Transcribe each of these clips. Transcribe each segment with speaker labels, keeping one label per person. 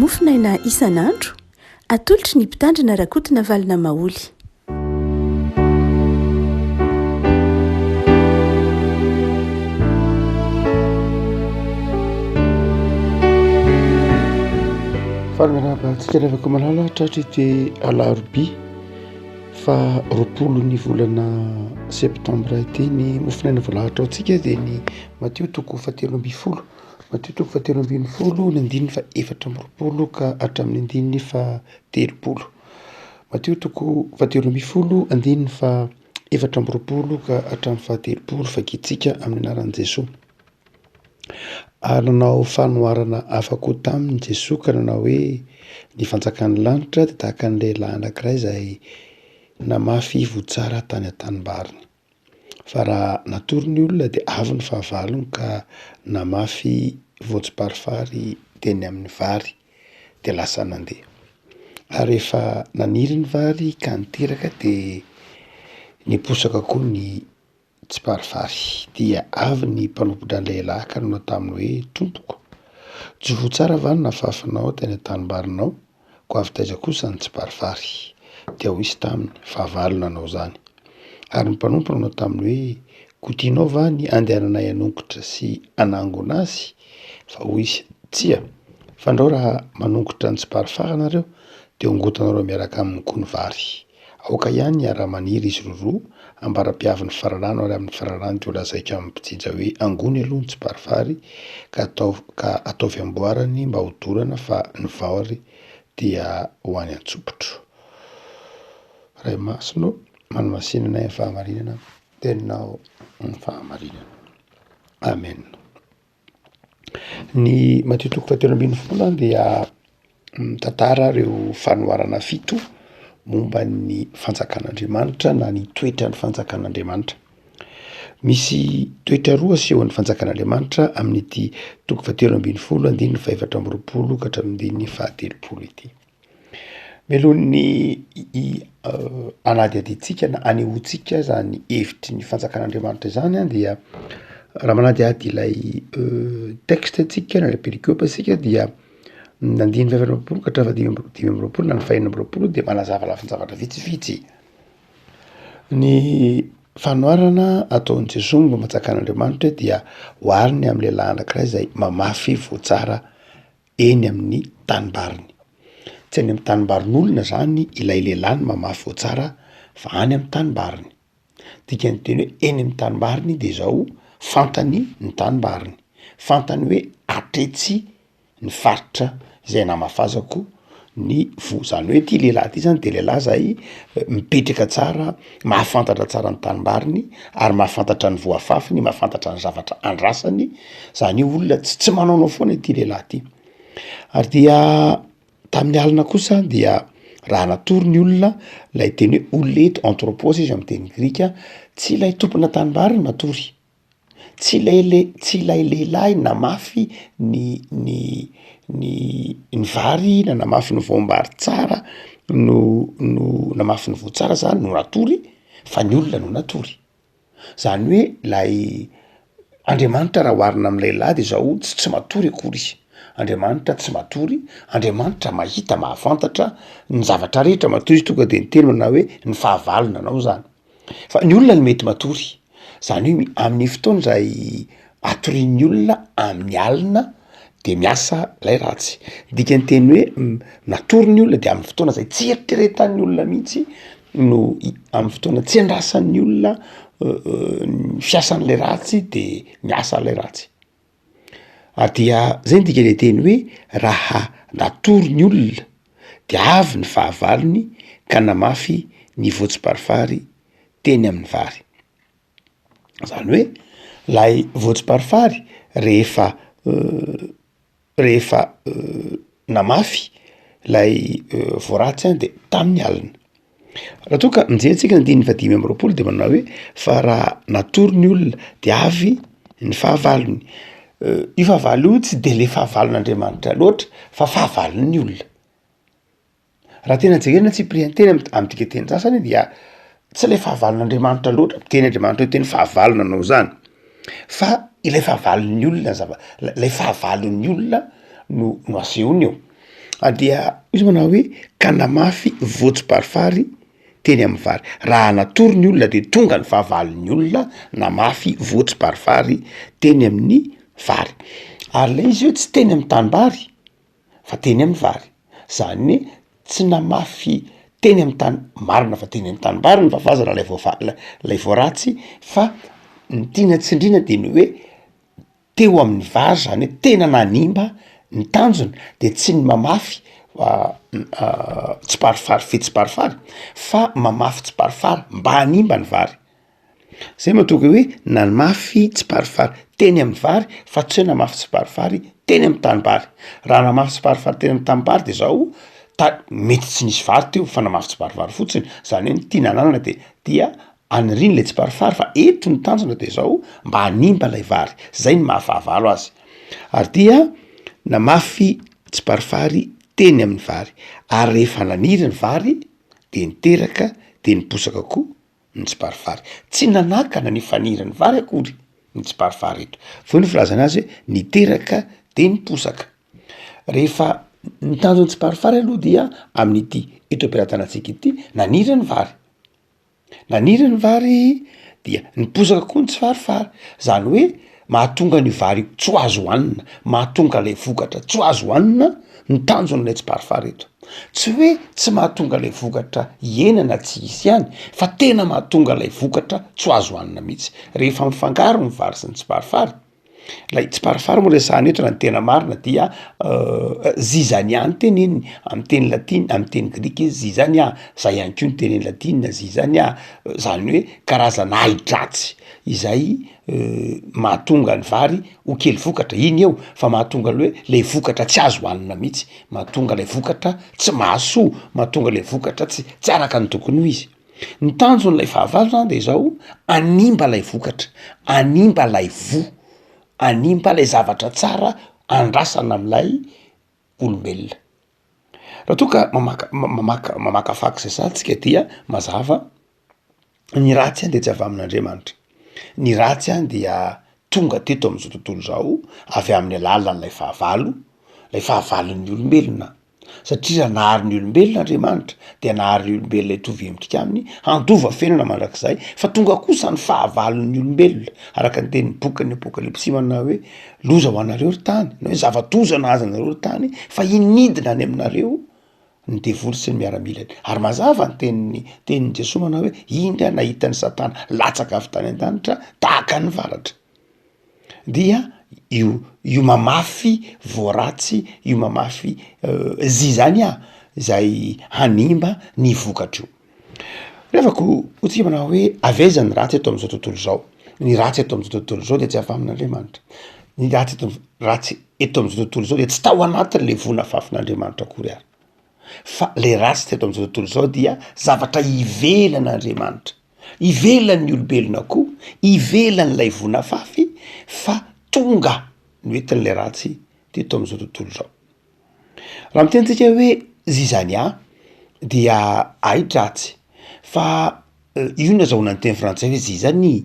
Speaker 1: mofinaina isan'andro atolotry ny mpitandrina rakotina valina maoly.
Speaker 2: Faramanaba-tsika lavaka malala tratra ity alarobia fa 20 ny volana septambra ity ny mofinaina voalahatra ao tsika dia ny Mateo toko 17 Mateo toko 17 ny andininy fa 4 ka hatramin'ny andininy fa 30. Mateo toko 17 andininy fa 4 ka hatramin'ny fa 30 fakitsika amin'ny anaran'i Jesosy. Ary nanao fanoharana afaka tamin'i Jesosy ka nanao hoe ny fanjakan'ny lanitra dia tahaka ny lehilahy anankiray izay namafy voatsara tany an-tanimbary. Fa raha natory ny olona dia avy ny fahavalony ka namafy voatsipарifary teny amin'ny vary dia lasa nandeha. Ary rehefa naniry ny vary ka niteraka dia niposaka koa ny tsiparifary dia avy ny mpanompotra ny lehilahy ka nanao taminy hoe tompoko, jovo tsara va ny nafafinao teny an-tanimbarinao ko avy taiza kosa ny tsiparifary dia ho isy taminy fahavalo nanao zany. Ary ny mpanompo nanao taminy hoe kotianao va ny andehananay hanongotra sy hanango anazy? Fa ho isy tsia, fa andao raha manongotra ny tsiparifary anareo dia ongotanareo miaraka amin'ny gony vary. Aoka ihany ara-maniry izy roa ambara-piavin'ny fararano ary amin'ny fararano dia ho lazaiko amin'ny mpijinja hoe angony aloha ny tsiparifary ka atao fiamboarany mba ho dorana fa ny vary dia ho any an-tsopotro. Ray masino manamasinanay amin'ny fahamarinana teninao ny fahamarinana. Amen. Ny Mateo toko 17 dia mitantara ireo fanoharana 7 momba ny fanjakan'Andriamanitra na ny toetra ny fanjakan'Andriamanitra. Misy toetra roa asehon'ny fanjakan'Andriamanitra amin'ity toko 17 andininy fa 4 ka hatramin'ny fa 30 ity. Melohany anady aditsika na anehoantsika zany hevitry ny fanjakan'Andriamanitra zany dia raha manady ady ilay texte tsika na ilay perikope tsika dia nandiny 20 ka hatramin'ny 20 na ny 20 dia manazava lafin-javatra vitsivitsy. Ny fanoharana ataon'i Jesosy momba fanjakan'Andriamanitra dia hoariny amin'ny lehilahy anankiray izay mamafy voatsara eny amin'ny tanimbariny. Tsy any amin'ny tanimbarin'olona zany ilay lehilahy ny mamafy voatsara fa any amin'ny tanimbariny. Dikany teny hoe eny amin'ny tanimbariny dia izao fantany ny tanimbariny, fantany hoe atretsy ny faritra izay namafazako ny vo. Zany hoe ty lehilahy ty zany dia lehilahy zay mipetraka tsara, mahafantatra tsara ny tanimbariny ary mahafantatra ny voafafiny, mahafantatra ny zavatra andrasany. Zany io olona tsy manaonao foana ity lehilahy ty. Ary dia tamin'ny alina kosa dia raha natory ny olona ilay teny hoe olet anthropos izy amin'ny teny grika, tsy ilay tompona tanimbariny matory, tsy ilay lehilahy namafy ny vary na namafy ny voambary tsara no namafy ny voatsara zany no natory, fa ny olona no natory. Zany hoe lay Andriamanitra raha hoarina amin'ny lehilahy dia izao tsy matory akory izy. Andriamanitra tsy matory, Andriamanitra mahita, mahafantatra ny zavatra rehetra matory izy tonga dia niteny manao hoe ny fahavalo nanao zany. Fa ny olona no mety matory. Zany hoe amin'ny fotoana izay atorian'ny olona amin'ny alina dia miasa ilay ratsy. Dikany teny hoe natory ny olona dia amin'ny fotoana izay tsy eritreretan'ny olona mihitsy no amin'ny fotoana tsy andrasan'ny olona ny fiasan'ilay ratsy dia miasa ilay ratsy. Dia zay ny dikany teny hoe raha natory ny olona dia avy ny fahavalony ka namafy ny voatsipарifary teny amin'ny vary. Zany hoe lay voatsipарifary rehefa namafy lay voaratsy dia tamin'ny alina. Raha toa ka mijery andininy 5 dia manao hoe fa raha natory ny olona dia avy ny fahavalony. Io fahavalo io tsy dia le fahavalon'Andriamanitra loatra fa fahavalon'ny olona. Raha tena jerena Tsiprian teny amin'ny dika teny sasany dia tsy ilay fahavalon'Andriamanitra loatra, teny Andriamanitra hoe teny fahavalo nanao zany, fa ilay fahavalon'ny olona ilay fahavalon'ny olona no asehony eo. dia izy manao hoe kanamafy voatsy-parifary teny amin'ny vary. Raha natory ny olona de tonga ny fahavalon'ny olona na mafy voatsy-parifary teny amin'ny vary. Ary le izy io tsy teny amin'ny tanimbary fa teny amin'ny vary. Zany hoe tsy namafy teny amin'ny tany marina fa teny amin'ny tanimbary ny vavazana lay voaratsy, fa ny tiana tsindriana de ny hoe teo amin'ny vary, zany hoe tena nanimba ny tanjona de tsy ny mamafy tsy parifary fe tsy parifary fa mamafy tsy parifary mba hanimba ny vary. Zay mahatonga hoe namafy tsy parifary teny amin'ny vary fa tsy hoe namafy tsy parifary teny amin'ny tanimbary. Raha namafy tsy parifary teny amin'ny tanimbary de zao mety tsy nisy vary teo fa namafy tsy parifary fotsiny. Zany hoe ny tiana ananana dia aniriny le tsy parifary fa eto ny tanjona de zao mba hanimba lay vary. Zay ny mahafahavalo azy. Ary dia namafy tsy parifary teny amin'ny vary. Ary rehefa naniry ny vary de niteraka de niposaka koa ny tsy parifary. Tsy nanakana ny fanirany vary akory ny tsy parifary eto. Fao ny filazana azy hoe niteraka de niposaka. Rehefa ny tanjony tsy parifary aloha dia amin'ity eto am-pilatanantsika ity, naniry ny vary. Naniry ny vary dia niposaka koa ny tsy farifary. Zany hoe mahatonga ny vary tsy ho azo hohanina, mahatonga lay vokatra tsy ho azo hohanina ny tanjon'lay tsy parifary eto. Tsy hoe tsy mahatonga lay vokatra ienana tsy hisy ihany, fa tena mahatonga lay vokatra tsy ho azo hohanina mihitsy. Rehefa mifangaro ny vary sy ny tsy parifary, lay tsy parifary moa resahana eto na ny tena marina dia zizania ny teneniny amin'ny teny latina, amin'ny teny grika izy zizania, zay ihany koa ny teneny latina zizania, zany hoe karazana ahi-dratsy izay mahatonga ny vary ho kely vokatra iny eo, fa mahatonga le hoe lay vokatra tsy azo hohanina mihitsy, mahatonga lay vokatra tsy mahasoa, mahatonga lay vokatra tsy araka ny tokony ho izy. Ny tanjon'lay fahavalo zany de zao animba lay vokatra, animba lay vo, animba lay zavatra tsara andrasana am'lay olombelona. Raha toa ka mamaka faky zay tsika dia mazava ny ratsy de tsy avy amin'Andriamanitra. Ny ratsy dia tonga teto am'izao tontolo zao avy amin'ny alalan'lay fahavalo, lay fahavalon'ny olombelona. Satria nahary ny olombelona Andriamanitra dia nahary ny olombelona hitovy endrika aminy, handova fiainana mandrakizay, fa tonga kosa ny fahavalon'ny olombelona araka ny tenin'ny boky ny Apokalipsy manao hoe loza ho anareo ry tany, na hoe zava-doza nahazo anareo ry tany fa inidina any aminareo ny devoly sy ny miaramilany. Ary mazava ny tenin'ny Jesosy manao hoe indra nahitan'ny Satana latsaka avy tany an-danitra tahaka ny varatra. Dia io mamafy voaratsy, io mamafy zizania zay hanimba ny vokatra io. Revako hotsika manao hoe aveza ny ratsy eto am'izao tontolo zao. Ny ratsy eto am'izao tontolo zao de tsy avy amin'Andriamanitra. Ny ratsy eto am'izao tontolo zao de tsy tao anatin'le vona fafin'Andriamanitra akory ary. Fa le ratsy teto am'izao tontolo zao dia zavatra ivelan'Andriamanitra. Ivelan'ny olombelona koa, ivelan'lay vona fafy, fa tonga ny oetin'le ratsy teto am'izao tontolo zao. Raha mitentsika hoe zizania dia ahi-dratsy, fa io no azahoana ny teny frantsay hoe zizanie.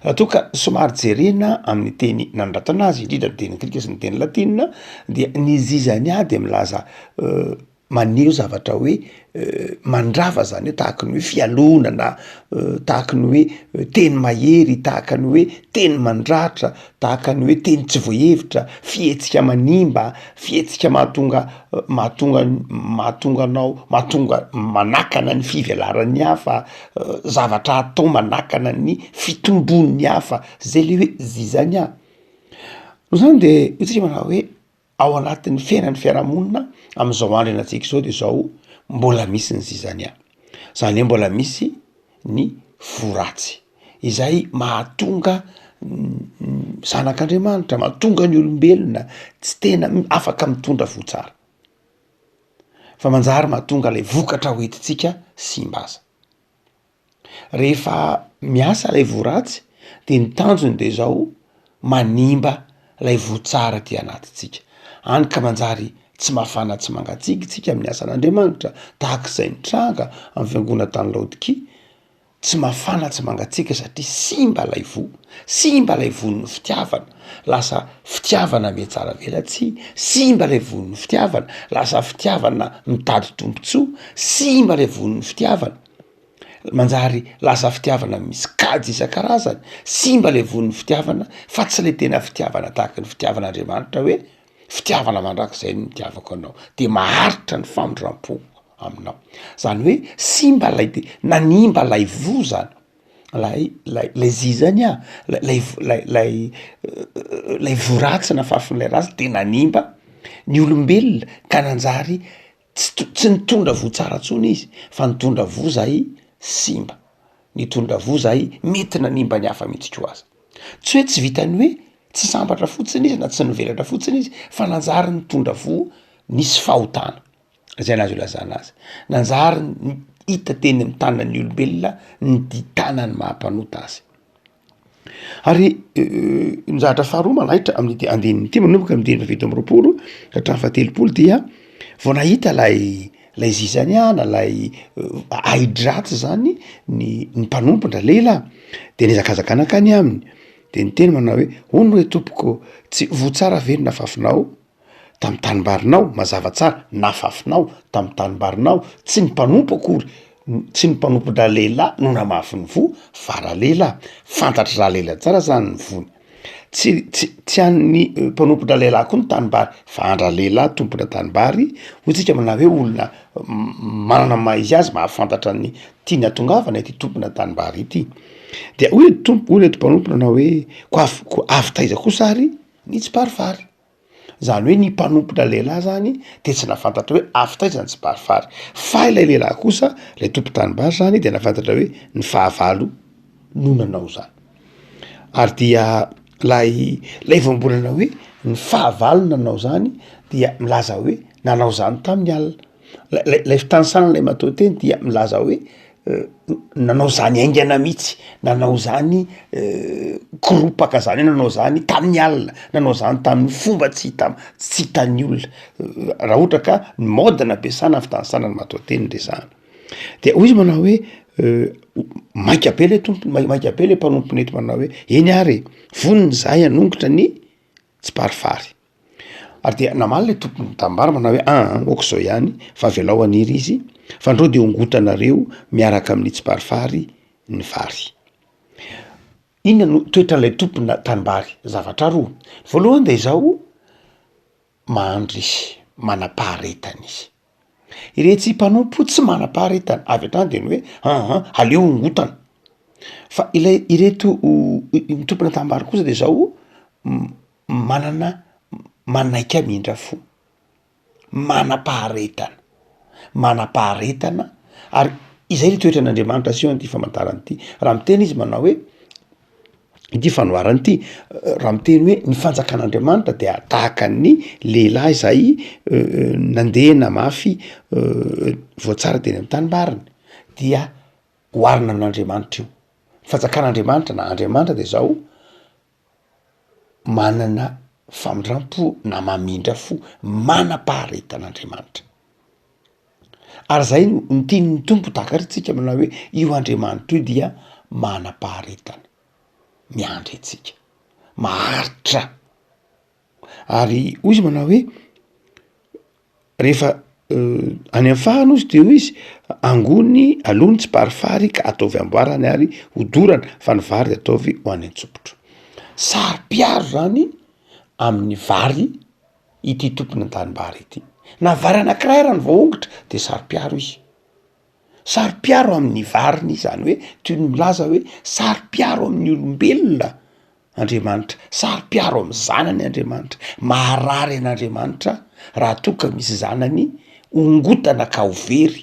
Speaker 2: Raha toa ka somary jerena amin'ny teny nanoratana azy indrindra ny teny grika sy ny teny latina dia ny zizania de milaza maneho zavatra hoe mandrava zany hoe tahaka ny hoe fialonana, tahaka ny hoe teny mahery, tahaka ny hoe teny mandratra, tahaka ny hoe teny tsy voahevitra, fihetsika manimba, fihetsika mahatonga manakana ny fivelaran'ny hafa, zavatra atao manakana ny fitombon'ny hafa, zay le hoe zizania. No zany de itsika manao hoe ao anatin'ny fiainan'ny fiarahamonina am'izao andro ianantsika zao de zao mbola misy ny zizania. Zany hoe mbola misy ny voratsy izay mahatonga zanak'Andriamanitra, mahatonga ny olombelona tsy tena afaka mitondra votsara, fa manjary mahatonga lay vokatra hoentintsika simbaza. Rehefa miasa lay voratsy de ny tanjony de zao manimba lay votsara ty anatitsika. Any ka manjary tsy mafana tsy mangatsiky tsika amin'ny asan'Andriamanitra tahak'izay nitranga amin'ny fiangona tany Laodiki, tsy mafana tsy mangatsika satria simba lay vo simba lay von'ny fitiavana lasa fitiavana me tsara velatsy simba lay von'ny fitiavana lasa fitiavana mitady tompontsoa simba lay von'ny fitiavana manjary lasa fitiavana misy kajy isan-karazany simba lay von'ny fitiavana fa tsy le tena fitiavana tahaka ny fitiavan'Andriamanitra hoe fitiavana mandrakizay ny mitiavako anao de maharitra ny famondram-po aminao zany hoe simba lay de nanimba lay vo zany lay zizany lay voratsy na fafin'lay ratsy de nanimba ny olombelona ka nanjary tsy nitondra vo tsara tsony izy fa nitondra vo zay simba nitondra vo zay mety nanimba ny hafa mihitsy ko azy tsy hoe tsy vitany hoe tsy sambatra fotsiny izy na tsy nivelatra fotsiny izy fa nanjary nitondra vo nisy fahotana zay nazy olazana azy nanjary hita teny amin'ny tanany olombelona ny ditana ny mahampanota azy ary nizahatra faharoa manaitra amin'ny andininy ity manomboka am'diny fafito amby roapolo ka hatramin'ny fahatelopolo dia vao nahita lay zizany na lay aidratsy zany ny mpanompotra lehilahy de nizakazaka-nakany aminy de niteny manao hoe ono hoe tompoko tsy vo tsara ve no nafafinao tam'y tanimbarinao mazava tsara nafafinao tam'y tanimbarinao tsy ny mpanompo akory tsy ny mpanompo-dra lehilahy no namafy ny vo fa raha lehilahy fantatry raha lehilahy tsara zany ny vony tsy an'ny mpanompo-dra lehilahy koa ny tanimbary fa andra lehilahy tompona tanimbary hotsika manao hoe olona manana maizy azy mahafantatra ny tia ny atongavana ity tompona tanimbary ity de hoy le mpanompo nanao hoe ko avy taiza kosa ary ny tsy parifary zany hoe ny mpanompotra lehilahy zany de tsy nafantatra hoe avy taiza ny tsy parifary fa ilay lehilahy kosa lay tompo tanimbary zany de nafantatra hoe ny fahavalo no nanao zany ary dia lay voambolana hoe ny fahavalo nanao zany dia milaza hoe nanao zany tamin'ny alina lay fitanisanana lay matao teny dia milaza hoe nanao zany aingana mihitsy nanao zany koropaka zany hoe nanao zany tamin'ny alina nanao zany tamin'ny fomba tsy hitan'ny olona raha ohatra ka ny modena ampiasana fitanisanana matao teny resahana de hoy izy manao hoe mainka be le tompo mainka be le mpanomponety manao hoe eny ary voniny zahay anongotra ny tsy parifary ary dia namaly le tompony tambara manao hoe oko zao ihany fa velao aniry izy fa andreo de ongotanareo miaraka amin'ny tsy parifary ny vary inona no toetran'lay tompona tanimbary zavatra roa voalohany de izao mahandry izy manam-paharetana izy iretsy mpanompo tsy manam-paharetana avy hatrany de ny hoe aleo ongotana fa ireto tompona tanimbary kosa de zao manaika mindra fo manam-paharetana ary izay le toetran'Andriamanitra sy eo an'ity famantarany ity raha miteny izy manao hoe ity fanoarany ity raha miteny hoe ny fanjakan'Andriamanitra de tahaka ny lehilahy zay nandeha namafy voatsara teny amin'ny tanimbariny dia hoarina amin'Andriamanitra io fanjakan'Andriamanitra na Andriamanitra de zao manana famindram-po na mamindra fo manam-paharetan'Andriamanitra ary zay ny tian'ny tompo takaritsika manao hoe io Andriamanitra io dia manam-paharetana miandry atsika maharitra ary hoy izy manao hoe rehefa any amin'ny fahana ozy de hoy izy angony alony tsy parifary ka ataovy amboarany ary hodorana fa ny vary de ataovy ho any an-tsopotro sary-piaro zany amin'ny vary ity tompony an-tanimbary ity na vary anankiray raha ny vaongotra de sary-piaro izy sary-piaro amin'ny variny zany hoe toy ny milaza hoe sary-piaro amin'ny olombelona Andriamanitra sary-piaro amin'ny zanany Andriamanitra maharary an'Andriamanitra raha toa ka misy zanany ongotana ka overy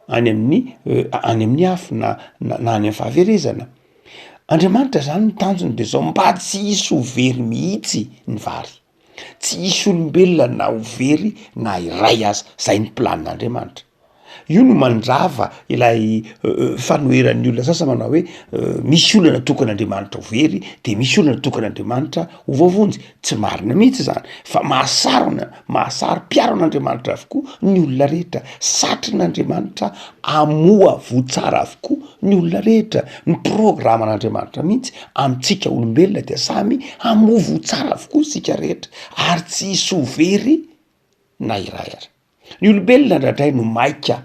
Speaker 2: any amin'ny afo na any amin'ny fahaverezana Andriamanitra zany ny tanjony de zao mba tsy hisy overy mihitsy ny vary tsy hisy olombelona na overy na iray aza zay ny planin'Andriamanitra io no mandrava ilay fanoheran'ny olona sasa manao hoe misy olona tokan'andriamanitra ho very de misy olona tokan'andriamanitra ho voavonjy. Tsy marina mihitsy zany fa mahasaro mpiaro an'andriamanitra avokoa ny olona rehetra, satrin'andriamanitra amoa votsara avokoa ny olona rehetra. Ny programan'andriamanitra mihitsy amintsika olombelona dia samy amoa votsara avokoa sika rehetra ary tsy hisy ho very na iray ary. Ny olombelona ndraindray no maika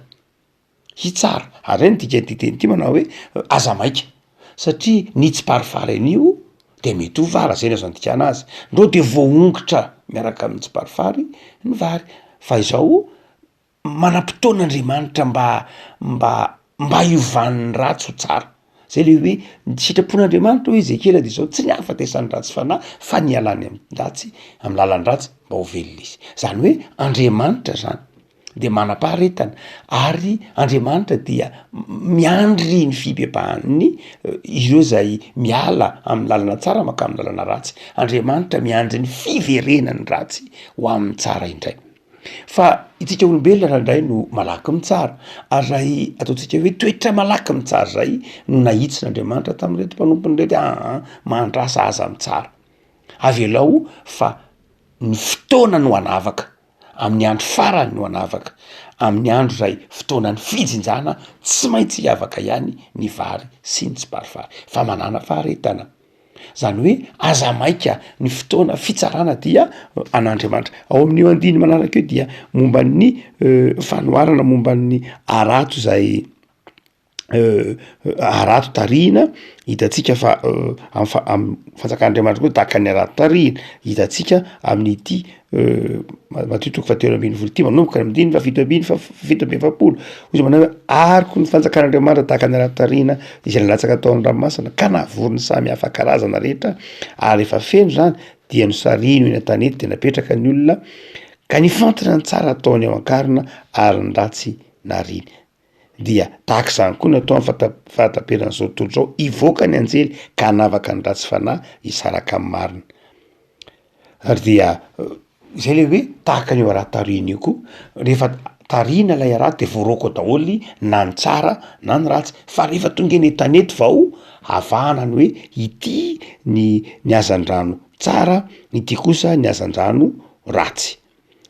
Speaker 2: hitsara ary reny tikatiteny ty manao hoe aza maika satria ny tsiparifary an'io de mety ho vary zay azo andikana azy ndreo de voaongotra miaraka amin'ny tsiparifary ny vary fa izao manam-potoan'andriamanitra mba hiovan'ny ratsy ho tsara. Zay le hoe ny sitrapon'andriamanitra hoe Ezekela de zao tsy ny afatesan'ny ratsy fa ny alany amin'ny ratsy amin'ny lalan'ny ratsy mba ho velona izy. Zany hoe Andriamanitra zany de manam-paharetana ary Andriamanitra dia miandry ny fibebahany ireo zay miala amin'ny lalana tsara maka amin'ny lalana ratsy. Andriamanitra miandry ny fiverenany ratsy ho amin'ny tsara indray. Fa itsika olombelona rahandray no malaky mitsara ary rahay ataontsika hoe toetra malaky mitsara zay no nahitsin'Andriamanitra tamin'reto mpanompony rety mandrasa aza mitsara. Avelao fa ny fotoana no anavaka amin'ny andro farany no anavaka amin'ny andro zay fotoanany fijinjana tsy maintsy hiavaka ihany ny vary sy ny tsiparifary fa manana faharetana. Zany hoe aza maika ny fotoana fitsarana dia an'Andriamanitra. Ao amin'io andiny manaraka eo dia momba ny fanoharana momba ny arato zay arato tarihina hitatsika fa am fanjakan'Andriamanitra koa tahaka ny arato tarihina hitatsika amin'ity Mateo 7:20 manomboka amin'ny 7:7 ozy manao hoe ariko ny fanjakan'Andriamanitra tahaka ny arato tarihina izay nalatsaka taon'ny ranomasina ka navorony samy hafa karazana rehetra ary efa feno zany dia nosarino eny an-tanety de napetraka ny olona ka nifantana ny tsara ataony ao an-karina ary ny ratsy nariny. Dia tahaka izany koa natao amin'ny fahataperan'izao tontolo zao ivoaka ny anjely ka hanavaka ny ratsy fanahy hisaraka amin'ny marina. Ary dia zay le hoe tahaka ny arato tarihina io koa rehefa tarihina lay arato de voaroko daholy na ny tsara na ny ratsy fa rehefa tonga eny an-tanety vao avahana ny hoe ity ny hazandrano tsara ity kosa ny hazandrano ratsy.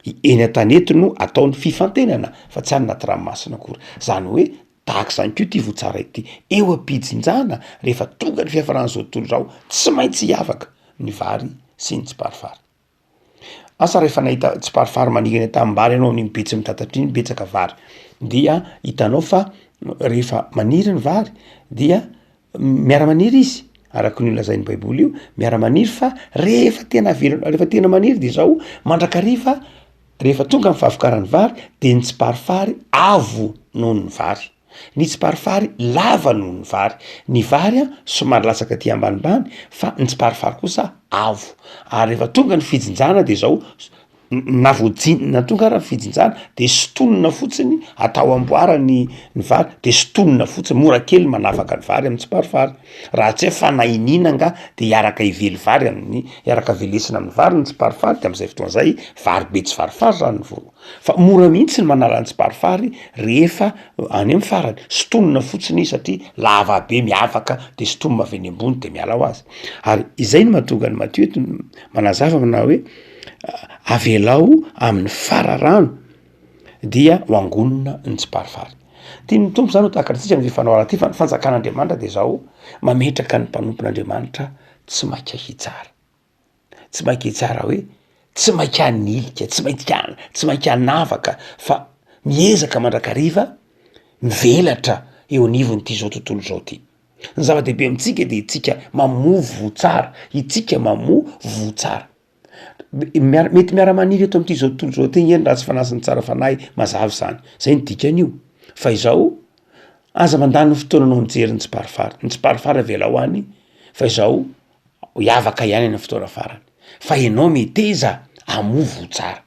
Speaker 2: Eny an-tanety no ataon'ny fifantenana fa tsy any anaty ranomasina akory. Zany hoe tahaka izany koa ty votsara ity eo am-pijinjana rehefa tonga ny fiafaran'izao tontolo zao tsy maintsy hiavaka ny vary sy ny tsiparifary. Asa rehefa nahita tsiparifary maningana tam'mbary ianao ny mibetsy mitatatra iny betsaka vary dia hitanao fa rehefa maniry ny vary dia miara-maniry izy araka ny lazain'ny baiboly io miara-maniry fa rehefa tena velona rehefa tena maniry de zao mandrakariva rehefa tonga amin'ny fahavokaran'ny vary de ny tsiparifary avo noho ny vary, ny tsiparifary lava noho ny vary. Ny vary somary latsaka aty ambanimbany fa ny tsiparifary kosa avo. Ary rehefa tonga ny fijinjana de zao na voajinina tonga raha fijinjana de sotonina fotsiny atao amboarany ny vary de sotonina fotsiny mora kely manavaka ny vary amin'ny tsiparifary. Raha tsy hoe fanahinina nga de hiaraka hively vary amin'ny hiaraka velesina amin'ny vary ny tsiparifary de amin'izay fotoana zay vary be tsy farifary zany ny vao. Fa mora mihitsy ny manala ny tsiparifary rehefa any amin'ny farany sotonina fotsiny satria lava be miavaka de sotonina avy eny ambony de miala ho azy. Ary izay no mahatonga ny Matthieu eto manazava manao hoe avelao amin'ny fararano dia ho angonina ny tsiparifary. Tiany tompo zany ho tahakaratsika ny fifanaovana ty fa ny fanjakan'Andriamanitra de zao mametraka ny mpanompon'Andriamanitra tsy maika hitsara. Tsy maika hitsara hoe tsy maika hanilika, tsy maika hanavaka fa miezaka mandrakariva mivelatra eo anivon'ity zao tontolo zao ty. Ny zava-dehibe amintsika de itsika mamoa votsara, itsika mamoa votsara. Mety miara-maniry eto amin'ity zao tontolo zao ty eny raha tsy fanasiny tsara fanahy mazava zany. Zay ny dikany io. Fa izao aza mandany ny fotoananao mijery ny tsiparifary. Ny tsiparifary avela ho any fa izao hiavaka ihany amin'ny fotoana farany. Fa ianao meteza amoa votsara.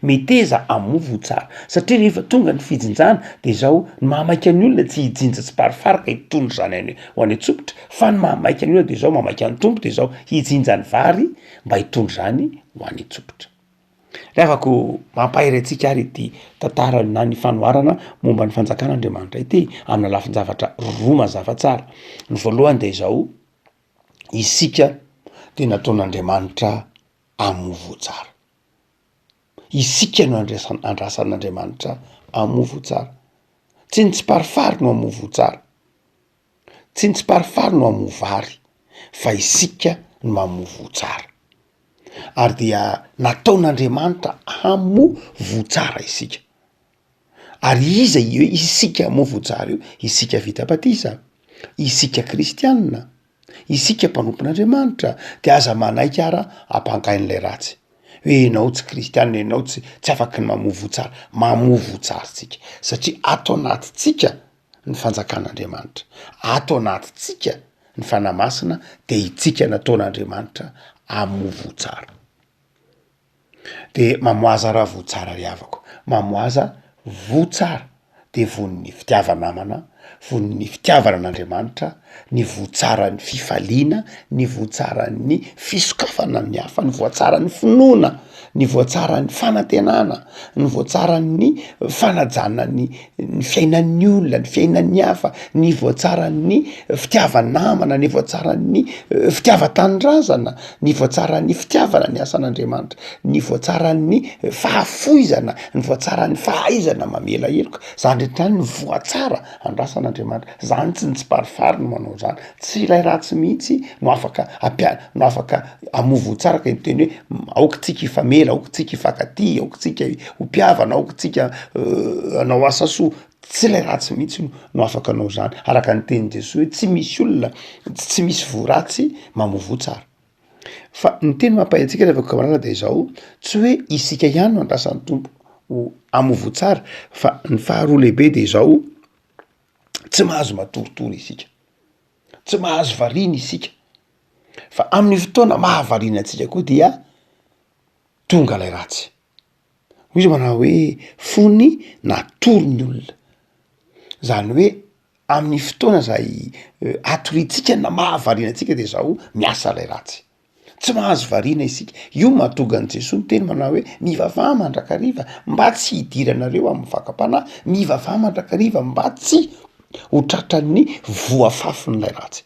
Speaker 2: Meteza amoa votsara satria rehefa tonga ny fijinjana de zao ny mahamaika ny olona tsy hijinja tsiparifary ka hitondro zany ho any an-tsopitra fa ny mahamaika ny olona de zao mahamaika ny tompo de zao hijinja ny vary mba hitondro zany ho any an-tsopitra. le afako mampahiry antsika ary ty tantara na ny fanoharana momba ny fanjakan'Andriamanitra ity amina lafin-javatra roa mazava tsara. Ny voalohany de zao, isika de nataon'Andriamanitra hamovo tsara. Isika no andrasan'Andriamanitra hamovo tsara. Tsy ny tsiparifary no hamovo tsara, tsy ny tsiparifary no hamovo vary, fa isika no mamovo tsara. Ary dia nataon'Andriamanitra hamovo tsara isika. Ary iza io isika hamovo tsara io? Isika vita batisa, isika kristianina, isika mpanompon'Andriamanitra. De aza manaiky ara hampangain'lay ratsy hoe ianao tsy kristianina, ianao tsy afaky ny mamovo tsara. Mamovo tsara tsika satria ato anatintsika ny fanjakan'Andriamanitra, ato anatintsika ny fanamasina, de itsika nataon'Andriamanitra hamovo tsara. De mamoaza raha votsara ry havako, mamoaza votsara de von'ny fitiavanamana, von'ny fitiavana an'Andriamanitra, ny votsara ny fifaliana, ny votsara ny fisokafana ny hafa, ny voatsara ny finoana, ny voatsara ny fanantenana, ny voatsara ny fanajana ny fiainan'ny olona, ny fiainan'ny hafa, ny voatsara ny fitiavanamana, ny voatsara ny fitiavan-tanindrazana, ny voatsara ny fitiavana ny asan'Andriamanitra, ny voatsara ny fahafoizana, ny voatsara ny fahaizana mamela heloka. Zany rehetrany ny voatsara andrasan'Andriamanitra. Zany tsy ny tsiparifary no manao zany, tsy ilay ratsy mihitsy no afaka no afaka hamovo tsara ka teny hoe aokitsika ifamela, aokitsika ifankatia, aokitsika ho mpiavana, aokitsika hanao asa soa. Tsy ilay ratsy mihitsy no afaka anao zany. Araka ny tenin'i Jesosy hoe tsy misy olona, tsy misy voaratsy mamovo tsara. Fa ny teny mampahay antsika rehefa kamarana de zao, tsy hoe isika ihany no andrasan'ny Tompo ho hamovo tsara, fa ny faharoa lehibe de zao, tsy mahazo matoritory isika, tsy mahazo variana isika, fa amin'ny fotoana mahavariana antsika koa dia tonga lay ratsy. Hoy izy manao hoe fony natory ny olona. Zany hoe amin'ny fotoana zay atoritsika na mahavariana antsika de zao miasa lay ratsy. Tsy mahazo variana isika. Io mahatonga an' Jesosy ny teny manao hoe mivavaha mandrakariva mba tsy hidiranareo amin'ny fakam-panahy, mivavaha mandrakariva mba tsy ho tratran'ny voafafin'lay ratsy.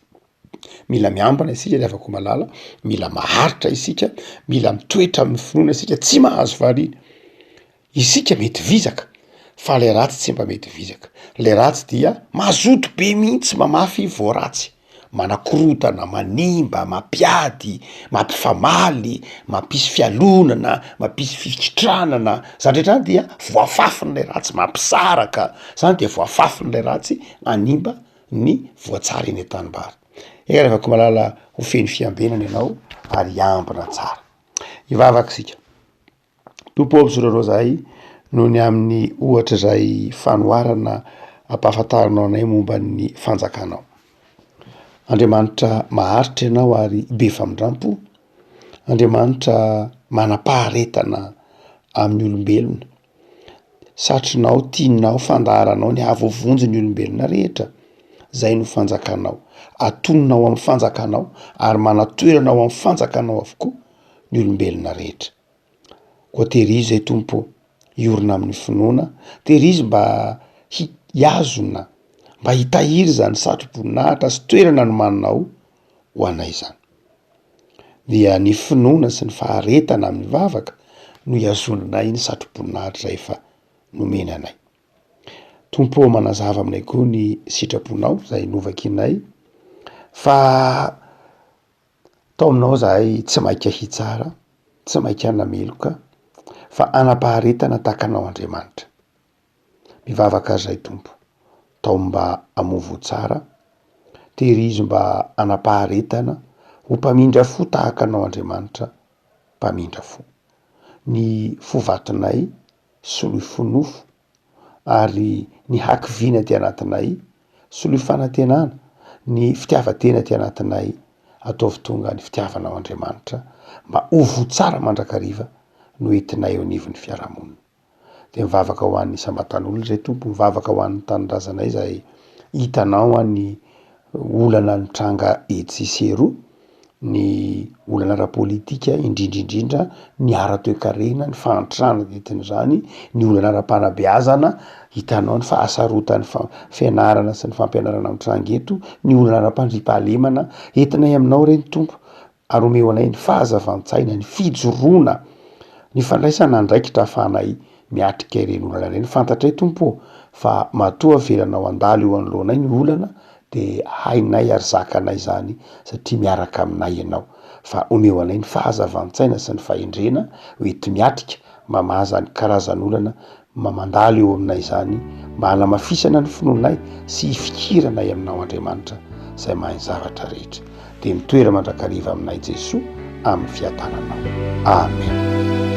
Speaker 2: Mila miambina isika le afaka malala, mila maharitra isika, mila mitoetra amin'ny finoana isika, tsy mahazo variana. Isika mety vizaka, fa le ratsy tsy mba mety vizaka. Le ratsy dia mazoto be mihitsy mamafy voaratsy, manakorotana, manimba, mampiady, mampifamaly, mampisy fialonana, mampisy fikitranana. Zany rehetrany dia voafafin'lay ratsy, mampisaraka. Zany dia voafafin'lay ratsy manimba ny voatsara eny an-tanimbary. Eka rehefa ko malala ho feny fiambenana ianao ary ambina tsara. Ivavaka sika. Tompo ampisorarao zahay noho ny amin'ny ohatra zay fanoharana ampahafantarinao anay momba ny fanjakanao. Andriamanitra maharitra ianao ary be famindrampo. Andriamanitra manam-paharetana amin'ny olombelona. Satrinao, tianao, fandaharanao ny ahavovonjy ny olombelona rehetra. Zay no fanjakanao. Atononao amin'ny fanjakanao ary manatoeranao amin'ny fanjakanao avokoa ny olombelona rehetra. Koa terizo zay Tompo, iorina amin'ny finoana, terizo mba hiazona, mba hitahiry zany satro-boninahitra sy toerana no manao ho anay zany. Dia ny finoana sy ny faharetana amin'ny vavaka no iazonanay ny satro-boninahitra zay efa nomena anay. Tompo manazava aminay koa ny sitraponao zay novakinay, fa tao aminao zahay tsy maika hitsara, tsy maika hanameloka, fa anam-paharetana takanao Andriamanitra. Mivavaka zay Tompo, tao mba hamovo tsara, terizo mba anam-paharetana, ho mpamindra fo tahakanao Andriamanitra, mpamindra fo. Ny fovatonay soloy fonofo, ary ny hakiviana ty anatinay soloy fanantenana, ny fitiavatena ty anatinay ataovy tonga ny fitiavanao Andriamanitra mba ovo tsara mandrakariva no entinay eo anivon'ny fiarahamonina. De mivavaka ho an'ny sambatan'olona zay Tompo, mivavaka ho an'ny tanindrazanay zay hitanao any olana ny tranga etsy sy eroa, ny olana ara-politika indrindraindrindra ny ara-toekarena ny fahantrana entin'izany ny olana ara-panabeazana hitanao ny fahasarotany fianarana sy ny fampianarana mitrangeto ny olana ara-pandripahalemana entinay aminao reny tompo ary omeo anay ny fahazavan-tsaina ny fijoroana ny fandraisana ndraikitra ahafahanay miatrika ireny olana reny fantatray tompo fa matoa velanao andalo eo anoloanay ny olana de hainay ary zakanay zany satria miaraka aminay ianao fa omeo anay ny fahazavan-tsaina sy ny fahendrena hoety miatrika mamaza ny karazan'olana mamandalo eo aminay zany mba hanamafisana ny finoanay sy hifikiranay aminao Andriamanitra zay mahay zavatra rehetra de mitoera mandrakariva aminay Jesoa amin'ny fiadananao. Amen.